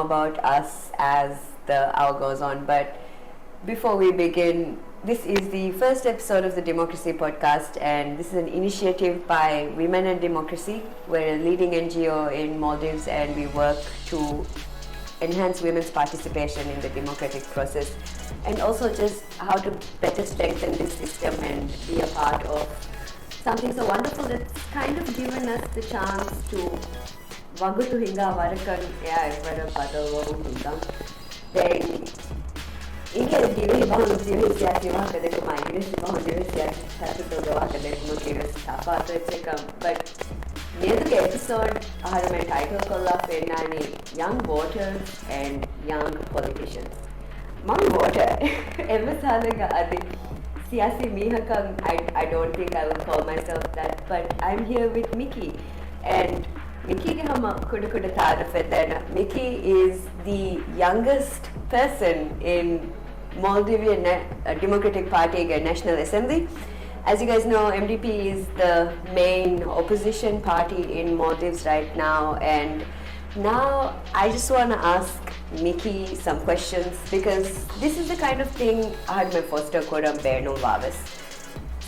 about us as the hour goes on. But before we begin, this is the first episode of the Democracy Podcast, and this is an initiative by Women and Democracy. We're a leading NGO in Maldives, and we work to enhance women's participation in the democratic process, and also just how to better strengthen this system and be a part of something so wonderful that's kind of given us the chance to Vagutu hinga varakan evara padavu hinga. Then Inge divi bahunu divi siyasi wahakadekuma English bahunu divi siyasi capital wahakadekuma kiwas tapato etcetera. But neduke episode aharame title kolla pennani young voters and young politicians. Young voter emasalaga adi siyasi mihakam. I don't think I will call myself that, but I'm here with Mickey, and Mickey ke hum kuda taarif edana. Mickey is the youngest person in Maldivian Democratic Party National Assembly. As you guys know, MDP is the main opposition party in Maldives right now, and now I just want to ask Mickey some questions, because this is the kind of thing I had my foster kodam beano vavis.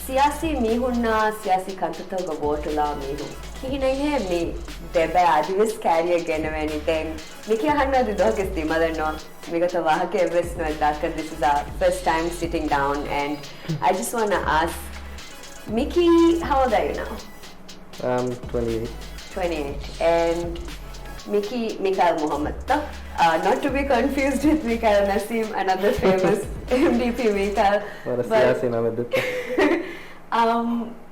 Siyasi mihunna siyasi kantata ga votula mihu. Kihinai he me deba adivis carrier genavani then Mickey hanna the dog is the mother no migata wahake eves no dakka. This is our first time sitting down, and I just want to ask Mickey, how old are you now? I'm 28. 28. And Mickey, Mekhael Mohamed, not to be confused with Mekhael Nasim, another famous MDP Mekhael.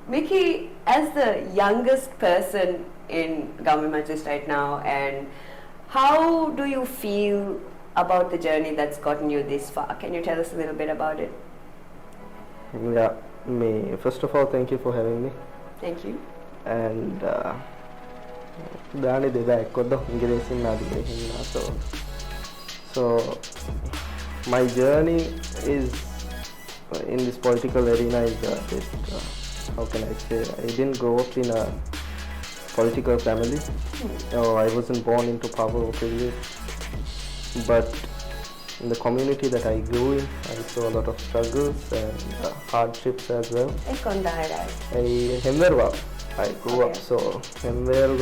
Mickey, as the youngest person in government just right now, and how do you feel about the journey that's gotten you this far? Can you tell us a little bit about it? Yeah, first of all, thank you for having me. Thank you. And so my journey is in this political arena is a bit, how can I say, I didn't grow up in a political family. I wasn't born into power or privilege, but in the community that I grew in, I saw a lot of struggles and hardships as well. I grew up, so Henveiru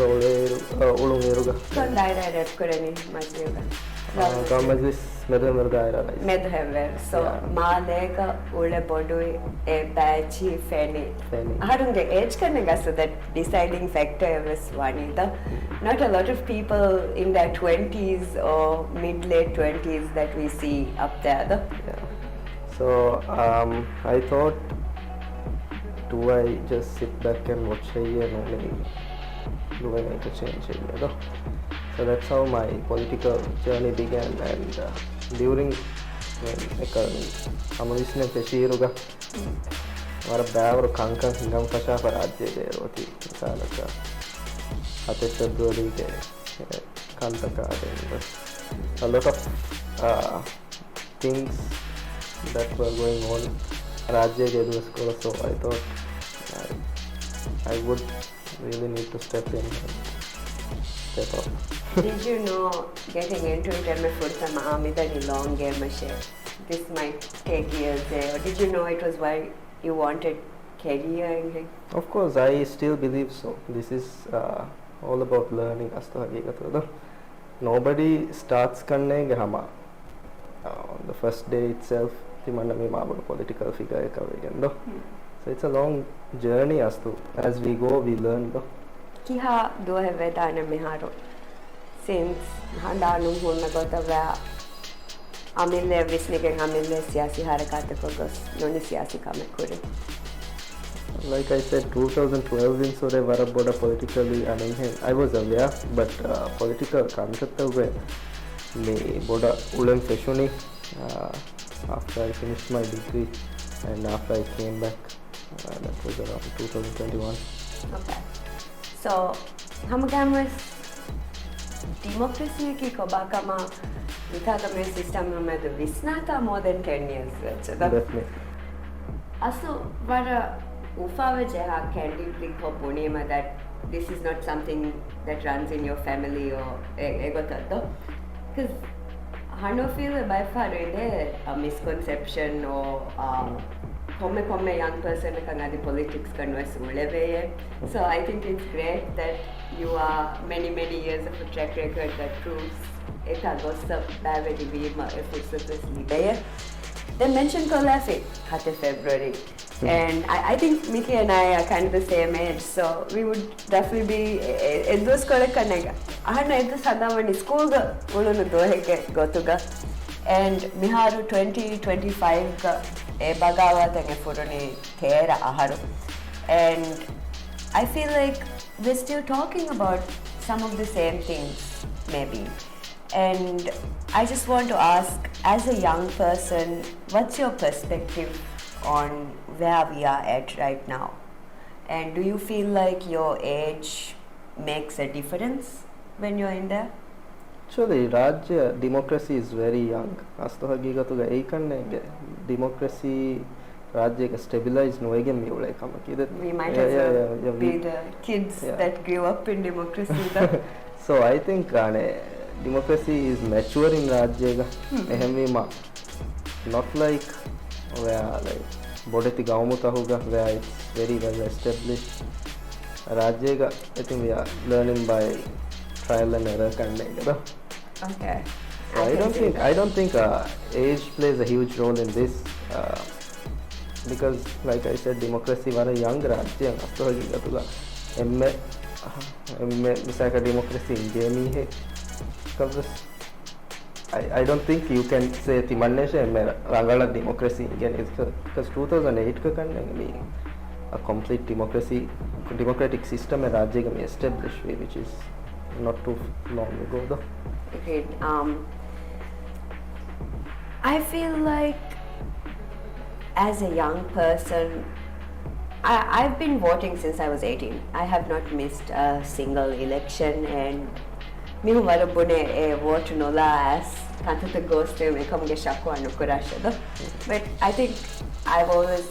So Malega Ule Bodu a Bachi Feni. I don't get age so that deciding factor was one either. Not a lot of people in their 20s or mid-late 20s that we see up there though. Yeah. So I thought, do I just sit back and watch a year and only do I make a change a year? So that's how my political journey began, and during I'm listening to Shiruga or a bear or Kanka Hingam Kasha for Ajay Roti Salaka Atesha Gori Kantaka, a lot of things that were going on. Rajya Jadu School, so I thought I would really need to step in and step up. Did you know getting into it and a long game this might take years there, or did you know it was why you wanted career in it? Of course, I still believe so. This is all about learning. Nobody starts on the first day itself. Political figure. So it's a long journey as we go, we learn. Kiha do have vedana miharo since handanu hunna gotava amille visnike amille siyasi harakata kogos noni siyasi kame kure. Like I said, 2012 in Sore Varaboda politically, I was aware, but political concept of me boda ulam feshuni after I finished my degree and after I came back. That was around 2021. Okay. So, Hamagamas democracy ki kobakama vitagame system med visnata more than 10 years. Definitely. Also, vara ufave jeha candidly ko bunema that this is not something that runs in your family or egotado. Because I don't feel by far there a misconception or come young person can politics converse. So I think it's great that you are many years of a track record that proves it goes up very effortlessly. They mentioned Kolafi, February. And I think Mickey and I are kind of the same age, so we would definitely be in those correct connect. I know this Hadamani school go to and Miharu 2025 Bagawa Furuni Tera Aharu. And I feel like we're still talking about some of the same things, maybe. And I just want to ask, as a young person, what's your perspective on where we are at right now? And do you feel like your age makes a difference when you're in there? Actually, Rajya democracy is very young. Astohagigatuga eikanne democracy Rajya stabilized no again we might as well be the kids that grew up in democracy. So I think democracy is mature in Rajya. Not like where like Bodeti Gaumutahuga where it's very well established. Rajya, I think we are learning by trial and error. Okay. So I don't think age plays a huge role in this because, like I said, democracy was a young Rajya. Misaka democracy in Jamie. I don't think you can say Rangala democracy again because 2008 a complete democratic system established, which is not too long ago though. Okay. I feel like as a young person, I've been voting since I was 18. I have not missed a single election, and me vote nola as kantata goes to me come get but I think I've always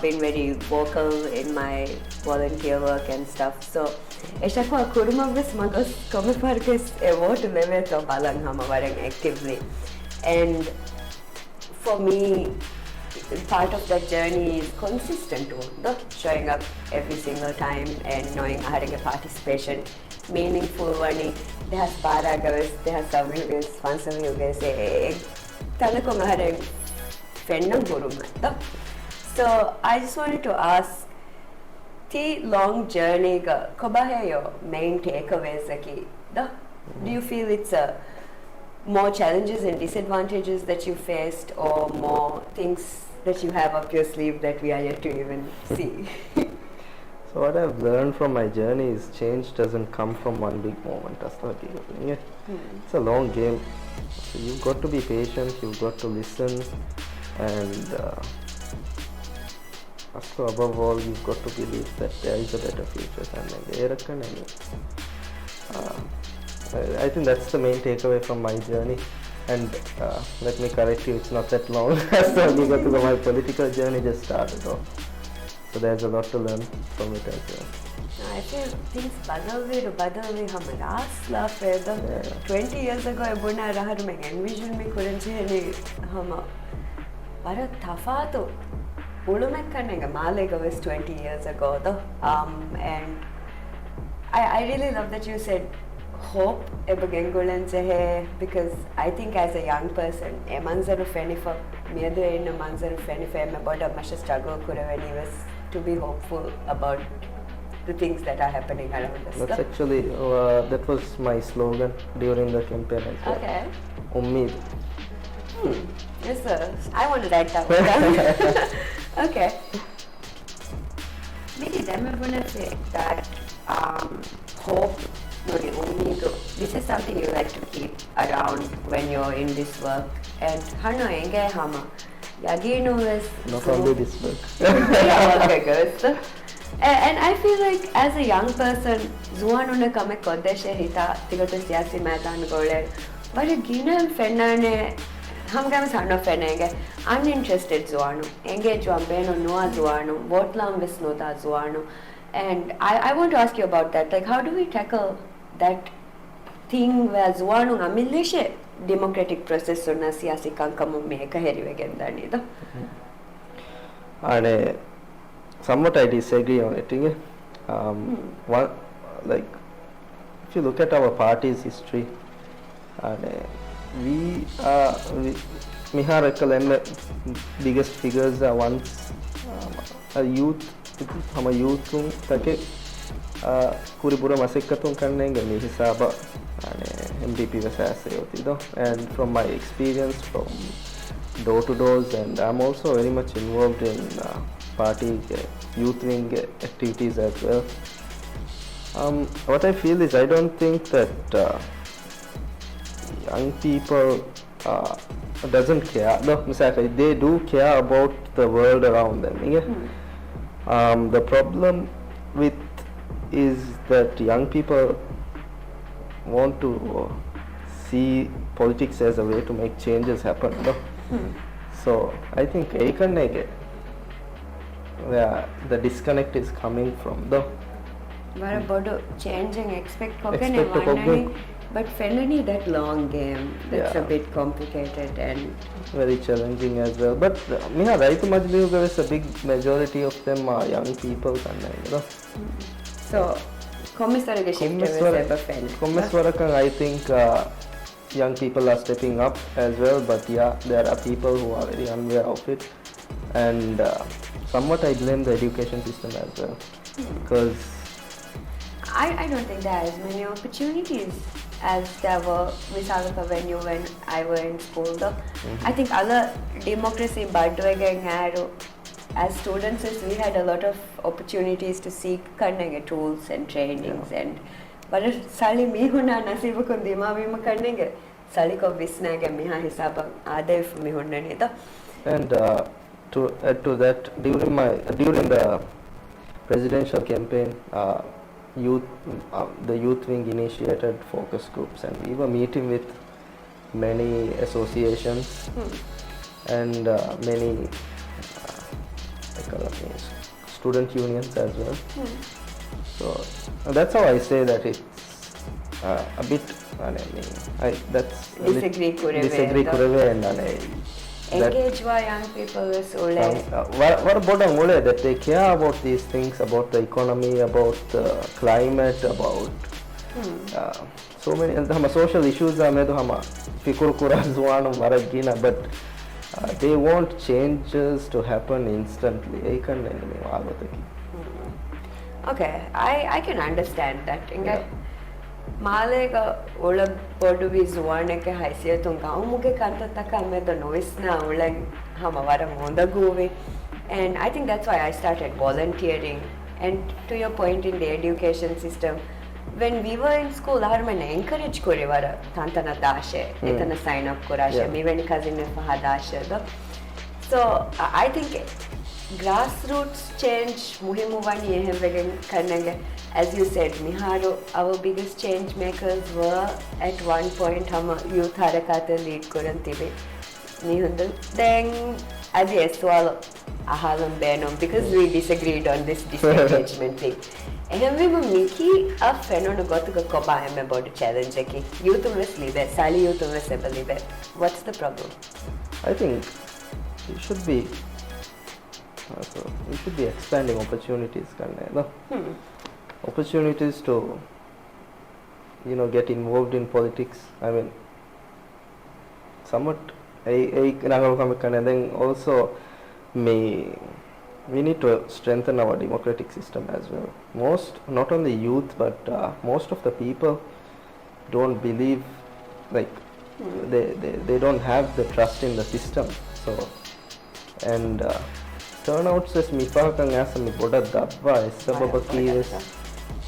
been very vocal in my volunteer work and stuff. So Eshakwa Kurumabis Magos Komiparkis a vote level of Balanghama wearing actively. And for me, part of that journey is consistent showing up every single time and knowing having a participation, meaningful one. They have paragraphs, they have some views, sponsor views, Tanakong having Fennam Gurumata. So I just wanted to ask, the long journey, your main takeaways, do you feel it's more challenges and disadvantages that you faced, or more things that you have up your sleeve that we are yet to even see? So what I've learned from my journey is change doesn't come from one big moment. It's a long game. So you've got to be patient, you've got to listen, and above all, you've got to believe that there is a better future. I think that's the main takeaway from my journey. And let me correct you, it's not that long. So my political journey just started off. So there's a lot to learn from it as well. I feel things badalve hum last laugh 20 years ago I buna rahar me envision me couldn't see hum bara tafatu ulumek kannenga malega was 20 years ago though. And I really love that you said hope because I think as a young person a manzaru fenifa meadre in a manzaru fenifa me boda much struggle when he was to be hopeful about the things that are happening around us. That's actually that was my slogan during the campaign as well. Okay. Ummeed. Yes sir, I want to write that one down. Okay. Maybe I'm going to say that hope, this is something you like to keep around when you're in this work. And not only this work. And I feel like as a young person, Zuanuna kame kodeshe hita tigoto siyasi maidan gole. But ginam fennane hum games hano fennenge uninterested Zuanu. Engage wambeno noa Zuanu. Votlam visnota Zuanu. And I want to ask you about that. Like, how do we tackle that thing was one on Amilishe democratic process on Asiasi Kankamu Mekhael again than either. And somewhat I disagree on it. One, like, if you look at our party's history, and we biggest figures are once a youth, हम youth तके Kuribura Masikatun Kananga Mihisaba and MDP was hoती दो. And from my experience from door to doors, and I'm also very much involved in party youth wing activities as well. What I feel is I don't think that young people doesn't care. No, they do care about the world around them. The problem with is that young people want to see politics as a way to make changes happen. No? So I think where the disconnect is coming from. Though. What about changing expect but felony that long game, that's a bit complicated and very challenging as well. But a big majority of them are young people. So, I think young people are stepping up as well, but there are people who are very unaware of it, and somewhat I blame the education system as well, because I don't think there are as many opportunities as there were when I was in school. Though. I think other democracy as students we had a lot of opportunities to seek tools and trainings and but sali mihuna nasibu kundima vima karnenge sali ko visnaga miha hisaba ade mihunna neda. And to add to that, during the presidential campaign, the youth wing initiated focus groups, and we were meeting with many associations and many student unions as well. So that's how I say that it's a bit. That's disagree kurave and engage young people is what about that they care about these things, about the economy, about the climate, about so many social issues are made but they want changes to happen instantly. Okay, I can understand that. Malega ola bodu vizuane ke haisiya tunga umuge kanta takame the noise na ulang hamawara monda guve, and I think that's why I started volunteering. And to your point in the education system, when we were in school, harmane encourage korevara tantana dashe etana sign up korashe me when cousin fa dashe. So I think grassroots change muhimuvani ehevegen karnenge. As you said, Miharo, our biggest change makers were at one point youth harakata lead kurantibe. Then as yes, swallow ahalam benom because we disagreed on this disengagement thing. And we were making a phenomenon got to go about the challenge. Youth will live, Sally youth will live. What's the problem? I think we should be expanding opportunities. Opportunities to get involved in politics. I mean, somewhat and then also we need to strengthen our democratic system as well. Not only youth, but most of the people don't believe, like they don't have the trust in the system. So and turnouts as mifakan as a boda dabba is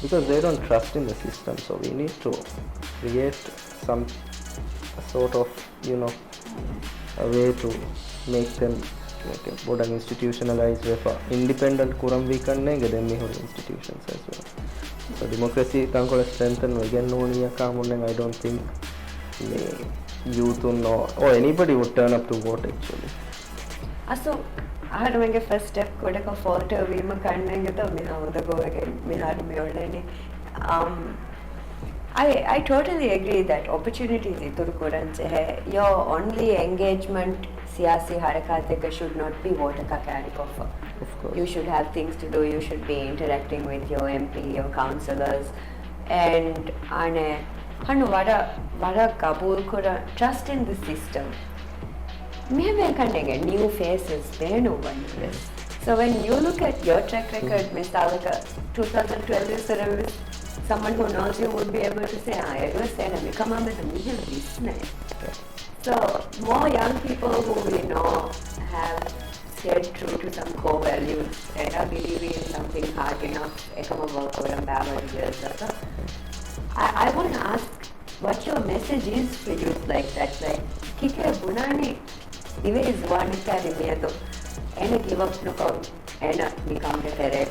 because they don't trust in the system. So we need to create some sort of a way to make them boda institutionalized with independent kuram we can institutions as well. So democracy tankola strengthen again I don't think youth or anybody would turn up to vote actually. So I had to first step kodaka photo we ma kannanga to me how the go again me had me already. I totally agree that opportunities ituru kurance hai. Your only engagement siyasi harakateka should not be voter ka carry offer. Of course. You should have things to do. You should be interacting with your MP, your councillors, and ane hanu vara kabul kura trust in the system. Me kandenge new faces beno one. So when you look at your track record, Ms. Alaka, 2012 service, someone who knows you would be able to say, I was saying, I come up with a million business. So more young people who we know have stayed true to some core values and are believing in something hard enough. I want to ask what your message is for youth like that. Like, kike bunani, ive is one carry me to, and give up no call, and become the terrain.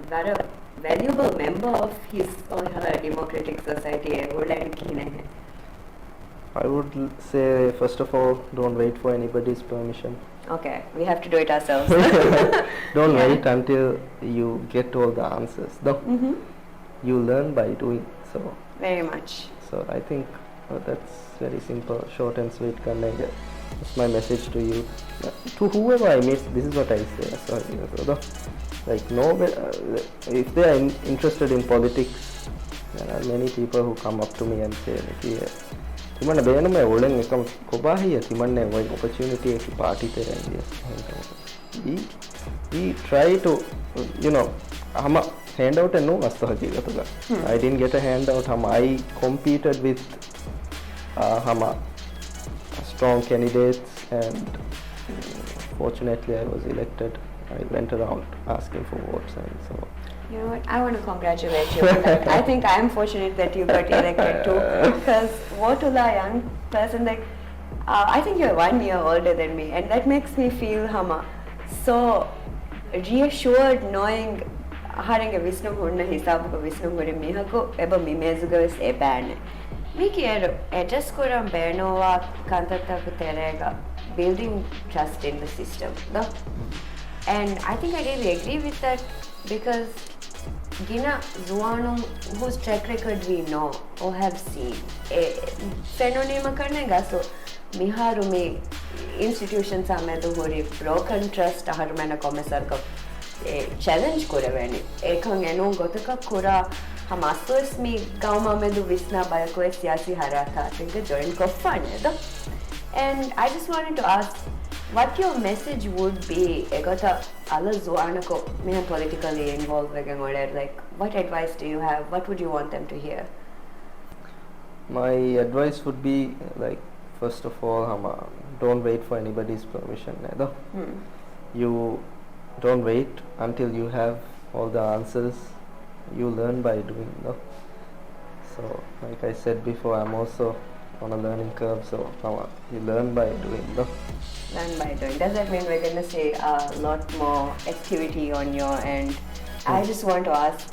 Very valuable member of his or her democratic society. I would say, first of all, don't wait for anybody's permission. Okay, we have to do it ourselves. Don't wait until you get all the answers. Though you learn by doing so. Very much. So I think that's very simple, short and sweet. That's my message to you. To whoever I meet, this is what I say. Sorry, like if they are interested in politics, there are many people who come up to me and say, "Timana beno me olen ekam kobahiya timanne way opportunity ek party te rendi." We try to, hama handout and no master jigatuga. I didn't get a handout. I competed with hama strong candidates, and fortunately I was elected. I went around asking for votes, and so. You know what? I want to congratulate you. I think I am fortunate that you got elected too, because what a young person like. I think you're 1 year older than me, and that makes me feel so reassured knowing harange Vishnu hunna hisabuga Vishnu hore mihako eba mimezuga is e ban. Miki address koram benowa kantata terega building trust in the system. No? And I think I really agree with that, because Gina Zuano, whose track record we know or have seen, Fenonima Karnega, so Miharumi institutions are hori broken trust, Harmana Commissar challenge Kuravani, Ekang Eno Gotaka Kura, Hamastos me Gauma Medu Visna by a Siasi Haraka, I think a joint fun. And I just wanted to ask, what your message would be? Egota alla zuanako me politically involved like what advice do you have? What would you want them to hear? My advice would be, like, first of all, don't wait for anybody's permission. You don't wait until you have all the answers. You learn by doing. So like I said before, I'm also on a learning curve, so you learn by doing. Learn by doing. Does that mean we're going to see a lot more activity on your end? I just want to ask,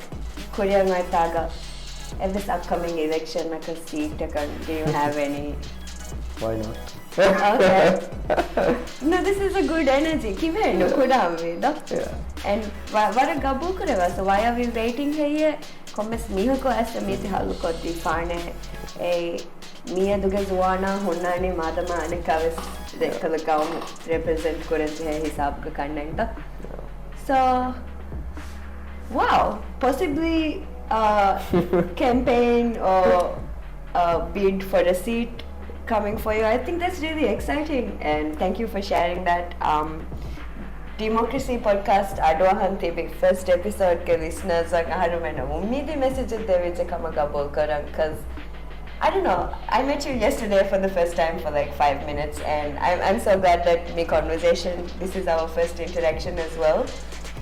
Korea Taga, in this upcoming election, do you have any? Why not? Okay. No, this is a good energy. Yeah. And what a gabu kureva. So why are we waiting here? Kommes mihako astamiti haluko difane a Mia Dugazuana, Hunani, Madama, and Kavis, the Kalakam represent Kuranti Hisab Kandenta. So, wow, possibly campaign or bid for a seat coming for you. I think that's really exciting, and thank you for sharing that. Democracy podcast Adwahan TV first episode ke listeners harumena ummidi messages deviche kamaga bolkaran, because I don't know, I met you yesterday for the first time for like 5 minutes, and I'm so glad that my conversation, this is our first interaction as well,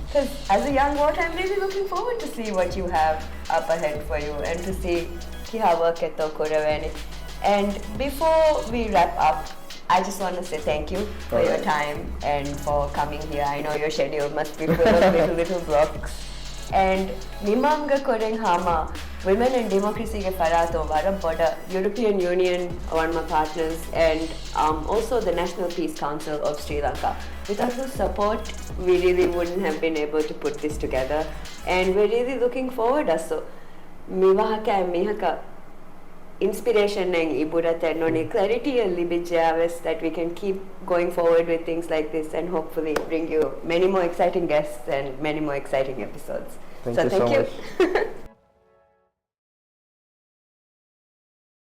because as a young voter I'm really looking forward to see what you have up ahead for you and to see kiha work at Kuravani. And before we wrap up, I just want to say thank you for your time and for coming here. I know your schedule must be full of little blocks. And Nimanga Koreng Hama, Women in Democracy ke Farato, Varam Poda, European Union, one of my partners, and also the National Peace Council of Sri Lanka. Without whose support, we really wouldn't have been able to put this together. And we're really looking forward also. Mivahaka and Mihaka inspiration and iburata noni clarity and libijavas that we can keep going forward with things like this and hopefully bring you many more exciting guests and many more exciting episodes. Thank you so much.